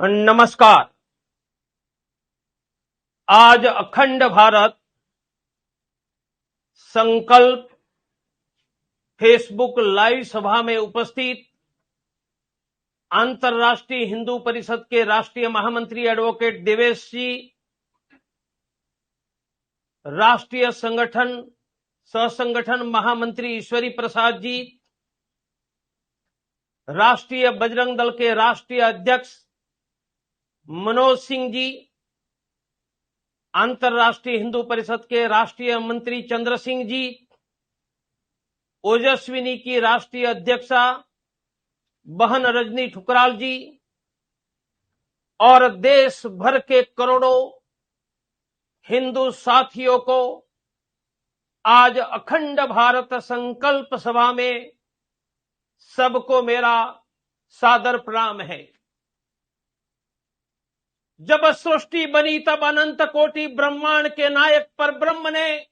नमस्कार। आज अखंड भारत संकल्प फेसबुक लाइव सभा में उपस्थित अंतर्राष्ट्रीय हिंदू परिषद के राष्ट्रीय महामंत्री एडवोकेट देवेश जी, राष्ट्रीय संगठन सहसंगठन महामंत्री ईश्वरी प्रसाद जी, राष्ट्रीय बजरंग दल के राष्ट्रीय अध्यक्ष मनोज सिंह जी, अंतर्राष्ट्रीय हिंदू परिषद के राष्ट्रीय मंत्री चंद्र सिंह जी, ओजस्विनी की राष्ट्रीय अध्यक्षा बहन रजनी ठुकराल जी और देश भर के करोड़ों हिंदू साथियों को आज अखंड भारत संकल्प सभा में सबको मेरा सादर प्रणाम है। जब सृष्टि बनी तब अनंत कोटि ब्रह्मांड के नायक पर ब्रह्म ने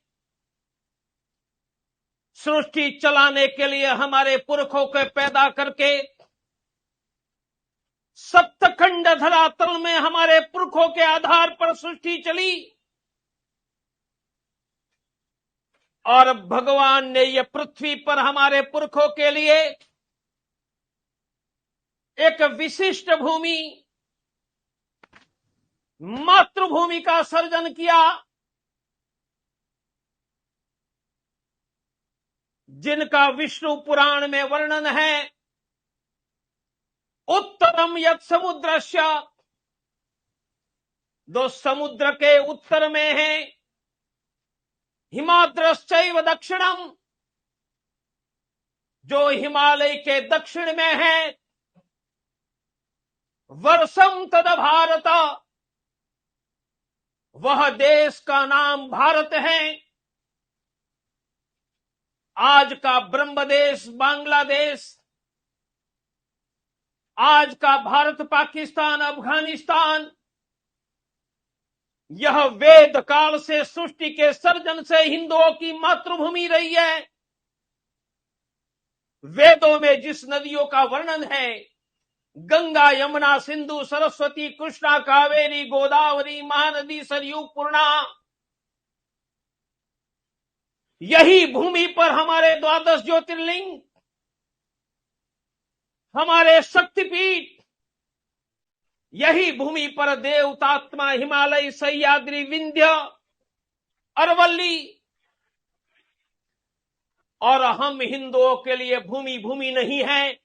सृष्टि चलाने के लिए हमारे पुरखों को पैदा करके सप्तखंड धरातल में हमारे पुरखों के आधार पर सृष्टि चली और भगवान ने यह पृथ्वी पर हमारे पुरखों के लिए एक विशिष्ट भूमि मातृभूमि का सर्जन किया, जिनका विष्णु पुराण में वर्णन है। उत्तरम यत् समुद्रस्य, दो समुद्र के उत्तर में है, हिमाद्रश्चैव दक्षिणम, जो हिमालय के दक्षिण में है, वर्षम तद भारत, वह देश का नाम भारत है। आज का ब्रह्मदेश बांग्लादेश, आज का भारत पाकिस्तान अफगानिस्तान, यह वेद काल से सृष्टि के सर्जन से हिंदुओं की मातृभूमि रही है। वेदों में जिस नदियों का वर्णन है, गंगा यमुना सिंधु सरस्वती कृष्णा कावेरी गोदावरी महानदी सरयू पूर्णा, यही भूमि पर हमारे 12 ज्योतिर्लिंग, हमारे शक्तिपीठ, यही भूमि पर देवतात्मा हिमालय सह्याद्री विंध्य अरवल्ली, और हम हिंदुओं के लिए भूमि भूमि नहीं है,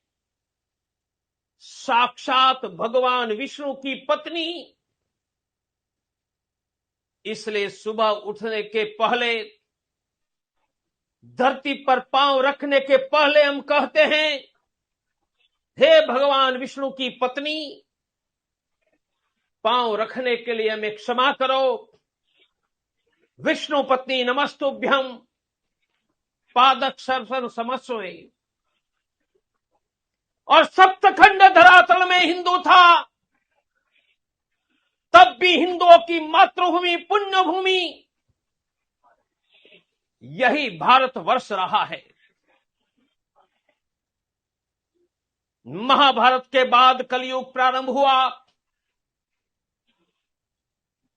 साक्षात भगवान विष्णु की पत्नी। इसलिए सुबह उठने के पहले, धरती पर पांव रखने के पहले हम कहते हैं, हे भगवान विष्णु की पत्नी, पांव रखने के लिए हमें क्षमा करो। विष्णु पत्नी नमस्तुभ्यं पादक्षर समस्वे। और सप्तखंड धरातल में हिंदू था, तब भी हिंदुओं की मातृभूमि पुण्य भूमि यही भारतवर्ष रहा है। महाभारत के बाद कलयुग प्रारंभ हुआ।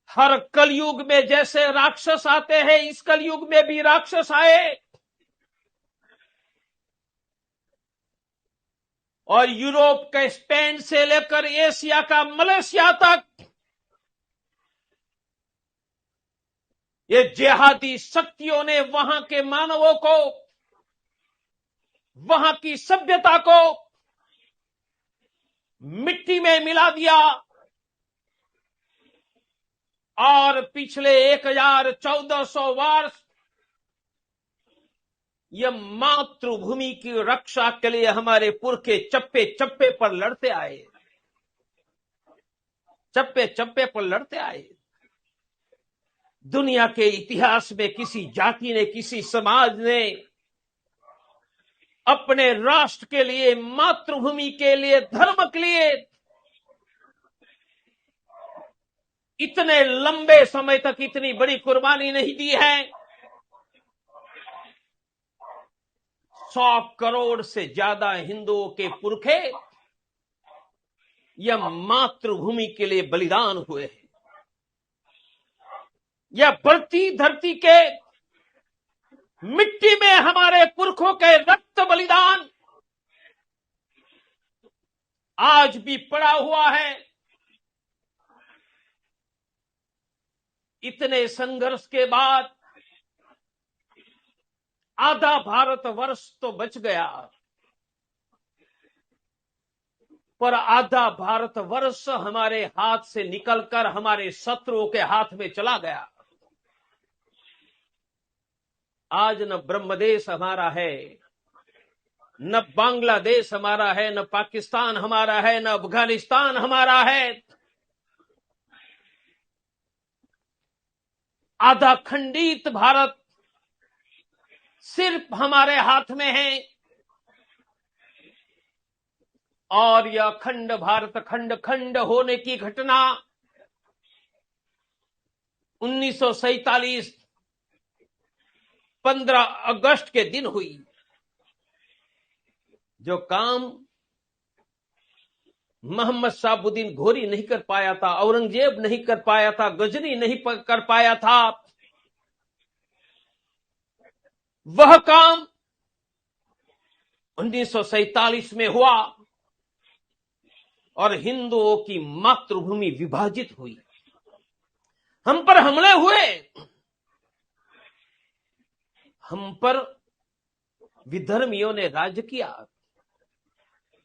हर कलयुग में जैसे राक्षस आते हैं, इस कलयुग में भी राक्षस आए और यूरोप के स्पेन से लेकर एशिया का मलेशिया तक ये जिहादी शक्तियों ने वहां के मानवों को, वहां की सभ्यता को मिट्टी में मिला दिया और पिछले 1400 वर्ष यह मातृभूमि की रक्षा के लिए हमारे पुरखे चप्पे चप्पे पर लड़ते आए, चप्पे चप्पे पर लड़ते आए। दुनिया के इतिहास में किसी जाति ने, किसी समाज ने अपने राष्ट्र के लिए, मातृभूमि के लिए, धर्म के लिए इतने लंबे समय तक इतनी बड़ी कुर्बानी नहीं दी है। 100 करोड़ से ज्यादा हिंदुओं के पुरखे यह मातृभूमि के लिए बलिदान हुए हैं। यह बढ़ती धरती के मिट्टी में हमारे पुरखों के रक्त बलिदान आज भी पड़ा हुआ है। इतने संघर्ष के बाद आधा भारतवर्ष तो बच गया, पर आधा भारतवर्ष हमारे हाथ से निकलकर हमारे शत्रुओं के हाथ में चला गया। आज न ब्रह्मदेश हमारा है, न बांग्लादेश हमारा है, न पाकिस्तान हमारा है, न अफगानिस्तान हमारा है। आधा खंडित भारत सिर्फ हमारे हाथ में है। और यह अखंड भारत खंड खंड होने की घटना 1947 15 अगस्त के दिन हुई। जो काम मोहम्मद शहाबुद्दीन घोरी नहीं कर पाया था, औरंगजेब नहीं कर पाया था, गजनी नहीं कर पाया था, वह काम 1947 में हुआ और हिंदुओं की मातृभूमि विभाजित हुई। हम पर हमले हुए, हम पर विधर्मियों ने राज किया,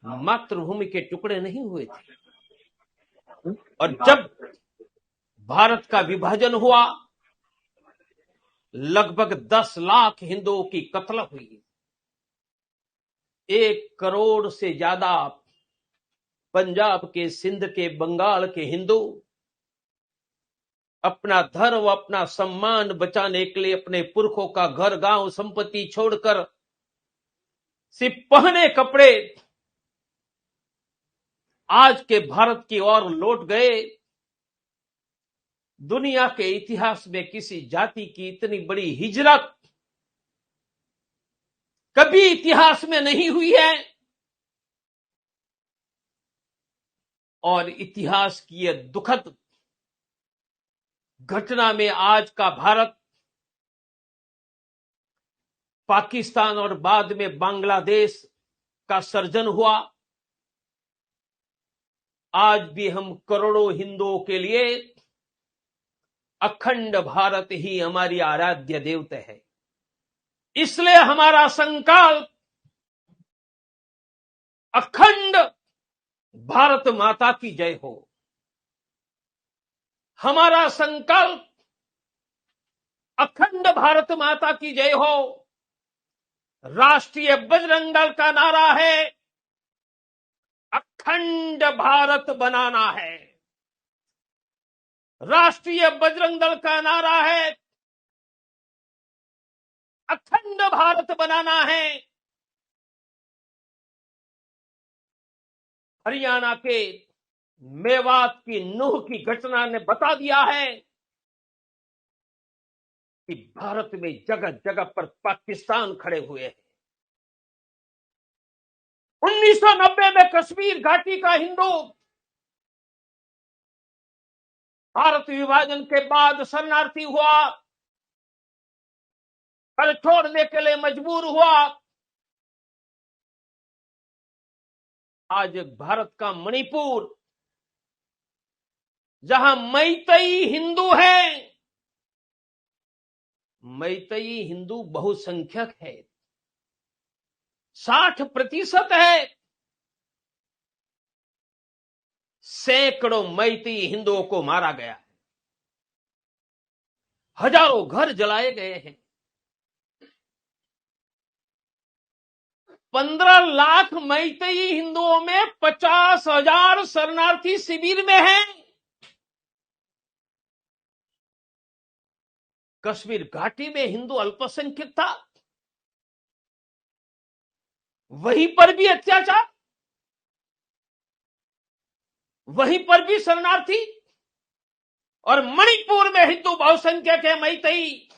मातृभूमि के टुकड़े नहीं हुए थे। और जब भारत का विभाजन हुआ, लगभग 10 लाख हिंदुओं की कत्ल हुई। 1 करोड़ से ज्यादा पंजाब के, सिंध के, बंगाल के हिंदू अपना धर्म, अपना सम्मान बचाने के लिए अपने पुरखों का घर, गांव, संपत्ति छोड़कर सिर्फ पहने कपड़े आज के भारत की ओर लौट गए। दुनिया के इतिहास में किसी जाति की इतनी बड़ी हिजरत कभी इतिहास में नहीं हुई है। और इतिहास की यह दुखद घटना में आज का भारत पाकिस्तान और बाद में बांग्लादेश का सर्जन हुआ। आज भी हम करोड़ों हिंदुओं के लिए अखंड भारत ही हमारी आराध्य देवता है। इसलिए हमारा संकल्प अखंड भारत माता की जय हो। हमारा संकल्प अखंड भारत माता की जय हो। राष्ट्रीय बजरंग दल का नारा है, अखंड भारत बनाना है। राष्ट्रीय बजरंग दल का नारा है, अखंड भारत बनाना है। हरियाणा के मेवात की नूह की घटना ने बता दिया है कि भारत में जगह जगह पर पाकिस्तान खड़े हुए हैं। 1990 में कश्मीर घाटी का हिंदू भारत विभाजन के बाद शरणार्थी हुआ, घर छोड़ने के लिए मजबूर हुआ। आज भारत का मणिपुर, जहां मैतेई हिंदू हैं, मैतेई हिंदू बहुसंख्यक है, 60% है। सैकड़ों मैतेई हिंदुओं को मारा गया है, हजारों घर जलाए गए हैं। 15 लाख मैतेई हिंदुओं में 50,000 शरणार्थी शिविर में हैं। कश्मीर घाटी में हिंदू अल्पसंख्यक था, वहीं पर भी अत्याचार, वहीं पर भी शरणार्थी। और मणिपुर में हिंदू बहुसंख्यक है, मैतेई,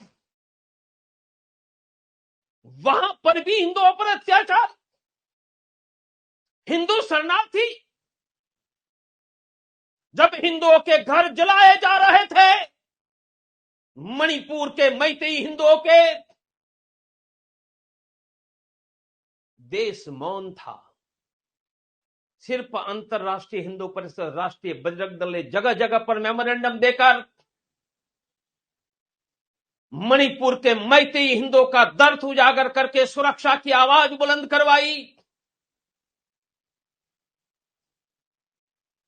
वहां पर भी हिंदुओं पर अत्याचार, हिंदू शरणार्थी। जब हिंदुओं के घर जलाए जा रहे थे, मणिपुर के मैतेई हिंदुओं के, देश मौन था। सिर्फ अंतरराष्ट्रीय हिंदू परिषद, राष्ट्रीय बजरंग दल ने जगह जगह पर मेमोरेंडम देकर मणिपुर के मैतेई हिंदुओं का दर्द उजागर करके सुरक्षा की आवाज बुलंद करवाई।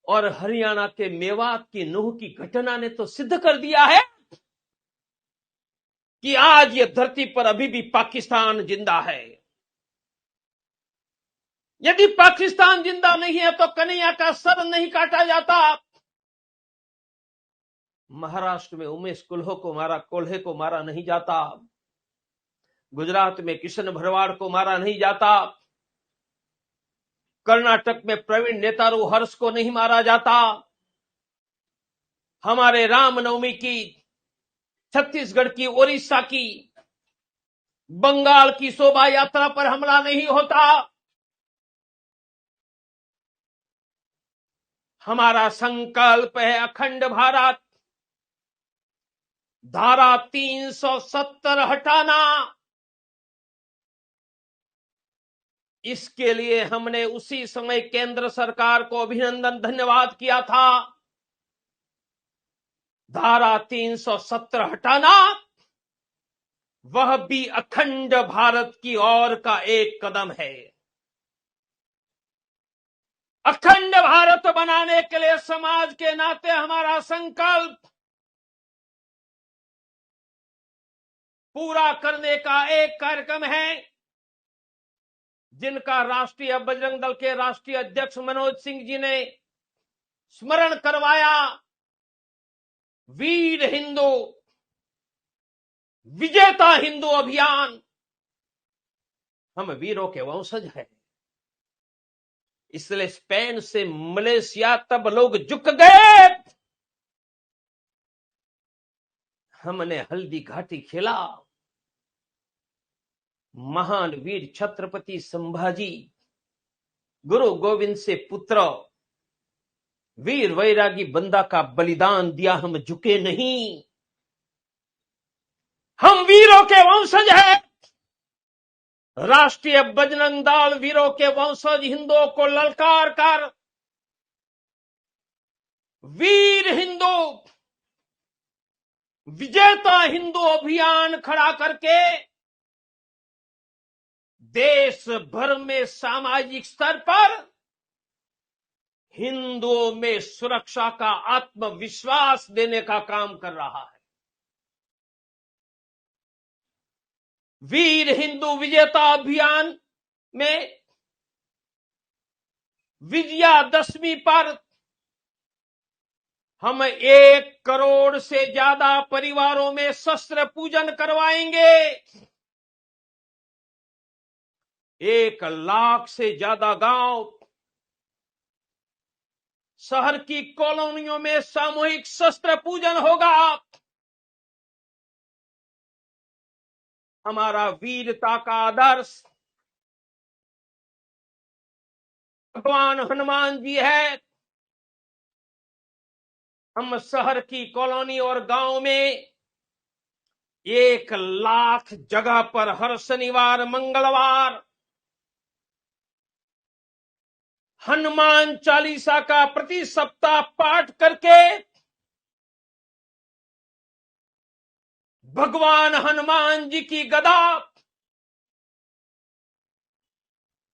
और हरियाणा के मेवात की नूह की घटना ने तो सिद्ध कर दिया है कि आज ये धरती पर अभी भी पाकिस्तान जिंदा है। यदि पाकिस्तान जिंदा नहीं है तो कन्हैया का सर नहीं काटा जाता। महाराष्ट्र में उमेश कोल्हे को मारा नहीं जाता। गुजरात में किशन भरवाड़ को मारा नहीं जाता। कर्नाटक में प्रवीण नेतारू हर्ष को नहीं मारा जाता। हमारे रामनवमी की, छत्तीसगढ़ की, ओडिशा की, बंगाल की शोभा यात्रा पर हमला नहीं होता। हमारा संकल्प है अखंड भारत, धारा 370 हटाना। इसके लिए हमने उसी समय केंद्र सरकार को अभिनंदन धन्यवाद किया था। धारा 370 हटाना, वह भी अखंड भारत की ओर का एक कदम है। अखंड भारत बनाने के लिए समाज के नाते हमारा संकल्प पूरा करने का एक कार्यक्रम है, जिनका राष्ट्रीय बजरंग दल के राष्ट्रीय अध्यक्ष मनोज सिंह जी ने स्मरण करवाया। वीर हिंदू, विजेता हिंदू अभियान। हम वीरों के वंशज हैं, इसलिए स्पेन से मलेशिया तब लोग झुक गए। हमने हल्दी घाटी खेला। महान वीर छत्रपति संभाजी, गुरु गोविंद से पुत्र, वीर वैरागी बंदा का बलिदान दिया। हम झुके नहीं। हम वीरों के वंशज हैं। राष्ट्रीय बजरंग दल वीरों के वंशज हिंदुओं को ललकार कर वीर हिंदू, विजेता हिंदू अभियान खड़ा करके देश भर में सामाजिक स्तर पर हिंदुओं में सुरक्षा का आत्मविश्वास देने का काम कर रहा है। वीर हिंदू विजेता अभियान में विजयादशमी पर हम 1 करोड़ से ज्यादा परिवारों में शस्त्र पूजन करवाएंगे। 1 लाख से ज्यादा गांव, शहर की कॉलोनियों में सामूहिक शस्त्र पूजन होगा। हमारा वीरता का आदर्श भगवान हनुमान जी है। हम शहर की कॉलोनी और गांव में 1 लाख जगह पर हर शनिवार मंगलवार हनुमान चालीसा का प्रति सप्ताह पाठ करके भगवान हनुमान जी की गदा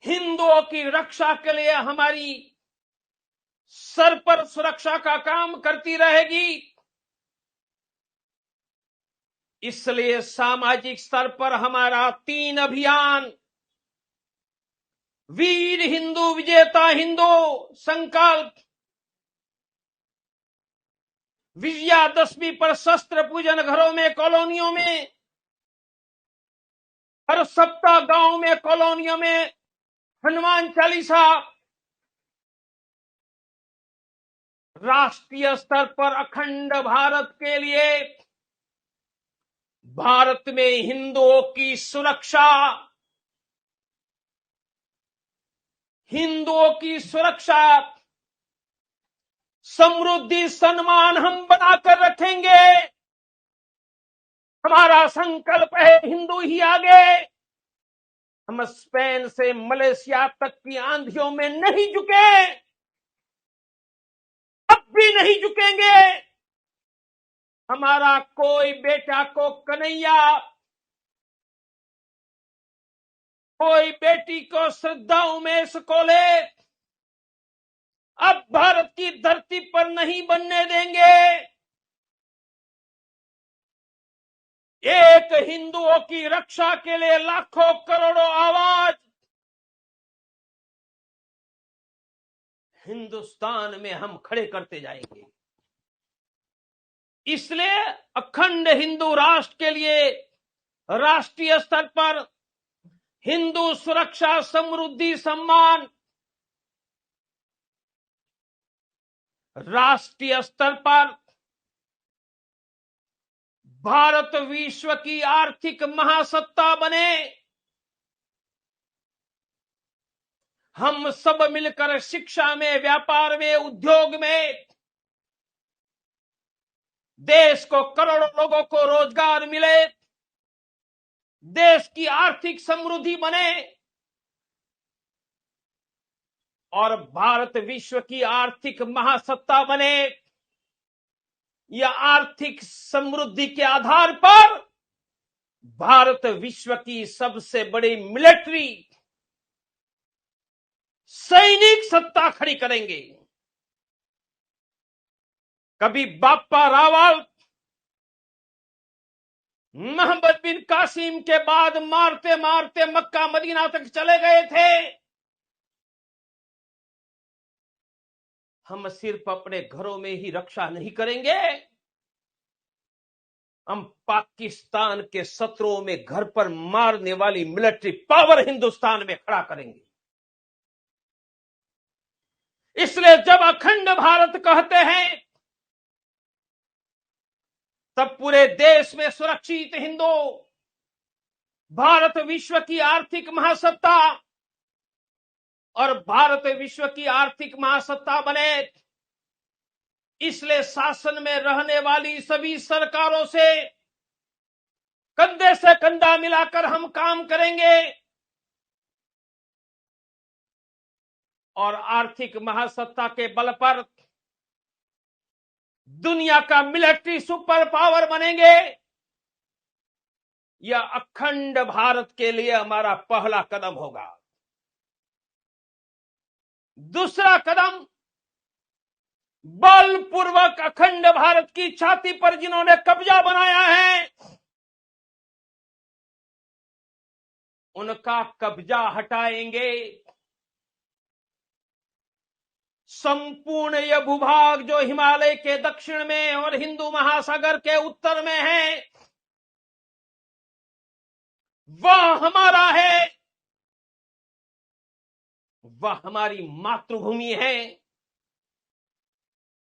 हिंदुओं की रक्षा के लिए हमारी सर पर सुरक्षा का काम करती रहेगी। इसलिए सामाजिक स्तर पर हमारा 3 अभियान, वीर हिंदू विजेता हिंदू संकल्प, विजयादशमी पर शस्त्र पूजन घरों में, कॉलोनियों में, हर सप्ताह गांव में, कॉलोनियों में हनुमान चालीसा, राष्ट्रीय स्तर पर अखंड भारत के लिए भारत में हिंदुओं की सुरक्षा, हिंदुओं की सुरक्षा समृद्धि सम्मान हम बनाकर रखेंगे। हमारा संकल्प है हिंदू ही आगे। हम स्पेन से मलेशिया तक की आंधियों में नहीं झुके, अब भी नहीं झुकेंगे। हमारा कोई बेटा को कन्हैया, कोई बेटी को श्रद्धा उमेश कोले अब भारत की धरती पर नहीं बनने देंगे। एक हिंदुओं की रक्षा के लिए लाखों करोड़ों आवाज हिंदुस्तान में हम खड़े करते जाएंगे। इसलिए अखंड हिंदू राष्ट्र के लिए राष्ट्रीय स्तर पर हिंदू सुरक्षा समृद्धि सम्मान, राष्ट्रीय स्तर पर भारत विश्व की आर्थिक महासत्ता बने, हम सब मिलकर शिक्षा में, व्यापार में, उद्योग में देश को, करोड़ों लोगों को रोजगार मिले, देश की आर्थिक समृद्धि बने और भारत विश्व की आर्थिक महासत्ता बने। यह आर्थिक समृद्धि के आधार पर भारत विश्व की सबसे बड़ी मिलिट्री सैनिक सत्ता खड़ी करेंगे। कभी बाप्पा रावल मोहम्मद बिन कासिम के बाद मारते मारते मक्का मदीना तक चले गए थे। हम सिर्फ अपने घरों में ही रक्षा नहीं करेंगे, हम पाकिस्तान के शत्रुओं में घर पर मारने वाली मिलिट्री पावर हिंदुस्तान में खड़ा करेंगे। इसलिए जब अखंड भारत कहते हैं तब पूरे देश में सुरक्षित हिंदू, भारत विश्व की आर्थिक महासत्ता और भारत विश्व की आर्थिक महासत्ता बने। इसलिए शासन में रहने वाली सभी सरकारों से कंधे से कंधा मिलाकर हम काम करेंगे और आर्थिक महासत्ता के बल पर दुनिया का मिलिट्री सुपर पावर बनेंगे। यह अखंड भारत के लिए हमारा पहला कदम होगा। दूसरा कदम, बलपूर्वक अखंड भारत की छाती पर जिन्होंने कब्जा बनाया है उनका कब्जा हटाएंगे। संपूर्ण यह भूभाग जो हिमालय के दक्षिण में और हिंदू महासागर के उत्तर में है वह हमारा है, वह हमारी मातृभूमि है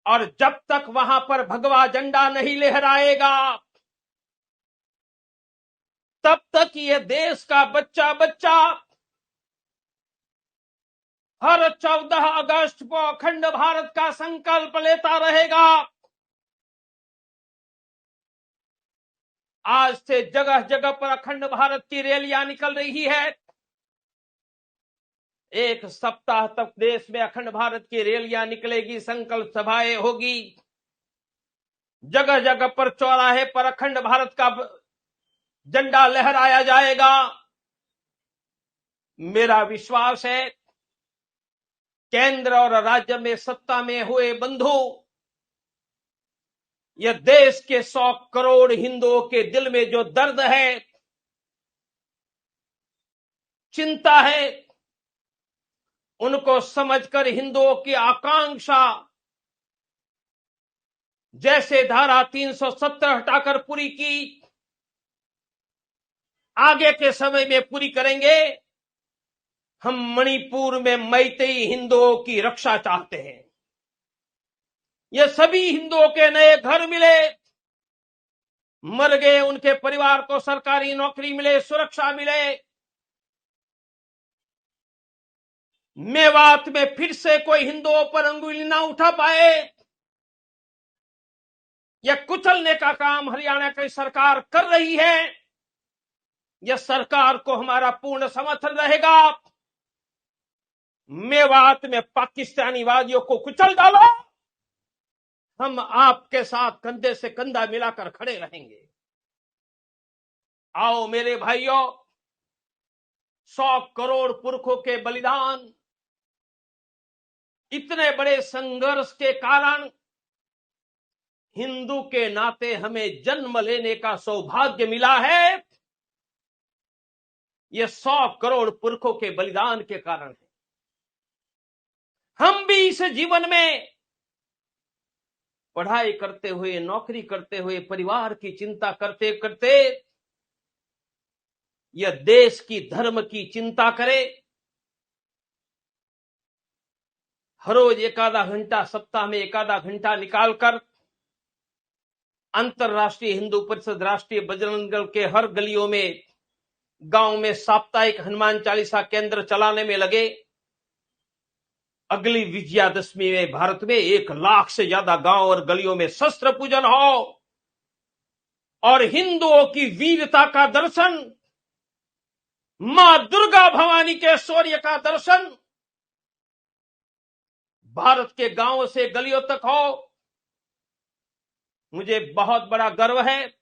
और जब तक वहां पर भगवा झंडा नहीं लहराएगा तब तक ये देश का बच्चा बच्चा हर 14 अगस्त को अखंड भारत का संकल्प लेता रहेगा। आज से जगह जगह पर अखंड भारत की रैलियां निकल रही है। एक सप्ताह तक देश में अखंड भारत की रैलियां निकलेगी, संकल्प सभाएं होगी, जगह जगह पर चौराहे पर अखंड भारत का झंडा लहराया जाएगा। मेरा विश्वास है केंद्र और राज्य में सत्ता में हुए बंधु, यह देश के 100 करोड़ हिंदुओं के दिल में जो दर्द है, चिंता है, उनको समझकर हिंदुओं की आकांक्षा जैसे धारा 370 हटाकर पूरी की, आगे के समय में पूरी करेंगे। हम मणिपुर में मैतेई हिंदुओं की रक्षा चाहते हैं। ये सभी हिंदुओं के नए घर मिले, मर गए उनके परिवार को सरकारी नौकरी मिले, सुरक्षा मिले। मेवात में फिर से कोई हिंदुओं पर अंगुली ना उठा पाए। यह कुचलने का काम हरियाणा की सरकार कर रही है। यह सरकार को हमारा पूर्ण समर्थन रहेगा। मेवात में पाकिस्तानी वादियों को कुचल डालो, हम आपके साथ कंधे से कंधा मिलाकर खड़े रहेंगे। आओ मेरे भाइयों, 100 करोड़ पुरखों के बलिदान, इतने बड़े संघर्ष के कारण हिंदू के नाते हमें जन्म लेने का सौभाग्य मिला है। यह 100 करोड़ पुरखों के बलिदान के कारण है। हम भी इस जीवन में पढ़ाई करते हुए, नौकरी करते हुए, परिवार की चिंता करते करते यह देश की, धर्म की चिंता करे। हर रोज एक आधा घंटा, सप्ताह में एक आधा घंटा निकालकर अंतरराष्ट्रीय हिंदू परिषद, राष्ट्रीय बजरंग दल के हर गलियों में, गांव में साप्ताहिक हनुमान चालीसा केंद्र चलाने में लगे। अगली विजयादशमी में भारत में 1 लाख से ज्यादा गांव और गलियों में शस्त्र पूजन हो और हिंदुओं की वीरता का दर्शन, मां दुर्गा भवानी के शौर्य का दर्शन भारत के गांवों से गलियों तक हो। मुझे बहुत बड़ा गर्व है।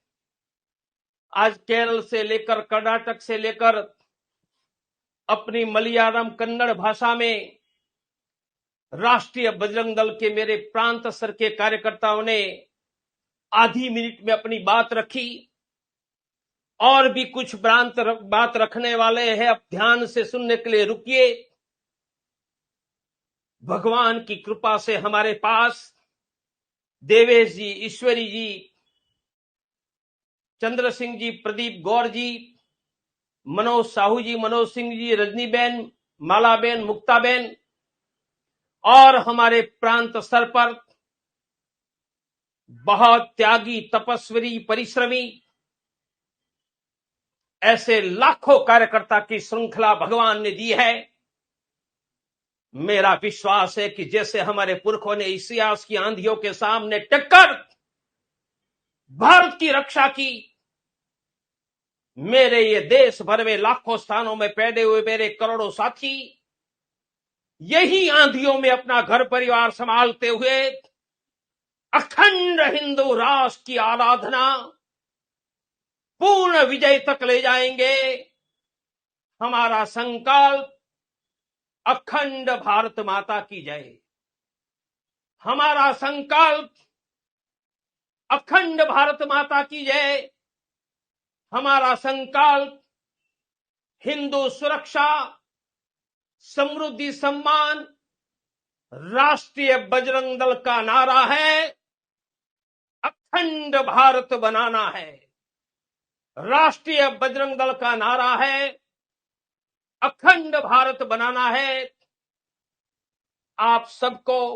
आज केरल से लेकर, कर्नाटक से लेकर, अपनी मलयालम कन्नड़ भाषा में राष्ट्रीय बजरंग दल के मेरे प्रांत स्तर के कार्यकर्ताओं ने आधी मिनट में अपनी बात रखी। और भी कुछ बात रखने वाले हैं, अब ध्यान से सुनने के लिए रुकिए। भगवान की कृपा से हमारे पास देवेश जी, ईश्वरी जी, चंद्र सिंह जी, प्रदीप गौर जी, मनोज साहू जी, मनोज सिंह जी, रजनीबेन, मालाबेन, मुक्ताबेन और हमारे प्रांत स्तर पर बहुत त्यागी, तपस्वी, परिश्रमी ऐसे लाखों कार्यकर्ता की श्रृंखला भगवान ने दी है। मेरा विश्वास है कि जैसे हमारे पुरखों ने इतिहास की आंधियों के सामने टक्कर भारत की रक्षा की, मेरे ये देश भर में लाखों स्थानों में पैदे हुए मेरे करोड़ों साथी यही आंधियों में अपना घर परिवार संभालते हुए अखंड हिंदू राष्ट्र की आराधना पूर्ण विजय तक ले जाएंगे। हमारा संकल्प अखंड भारत माता की जय। हमारा संकल्प अखंड भारत माता की जय। हमारा संकल्प हिंदू सुरक्षा, समृद्धि, सम्मान, राष्ट्रीय बजरंग दल का नारा है, अखंड भारत बनाना है। राष्ट्रीय बजरंग दल का नारा है, अखंड भारत बनाना है। आप सबको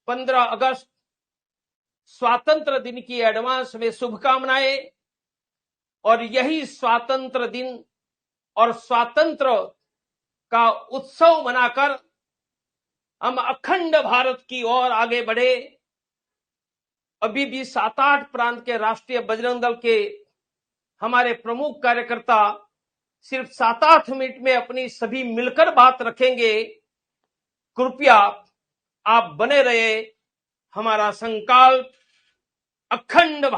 15 अगस्त स्वातंत्र दिन की एडवांस में शुभकामनाएं। और यही स्वातंत्र दिन और स्वातंत्र का उत्सव मनाकर हम अखंड भारत की ओर आगे बढ़े। अभी भी 7-8 प्रांत के राष्ट्रीय बजरंग दल के हमारे प्रमुख कार्यकर्ता सिर्फ 7-8 मिनट में अपनी सभी मिलकर बात रखेंगे। कृपया आप बने रहे। हमारा संकल्प अखंड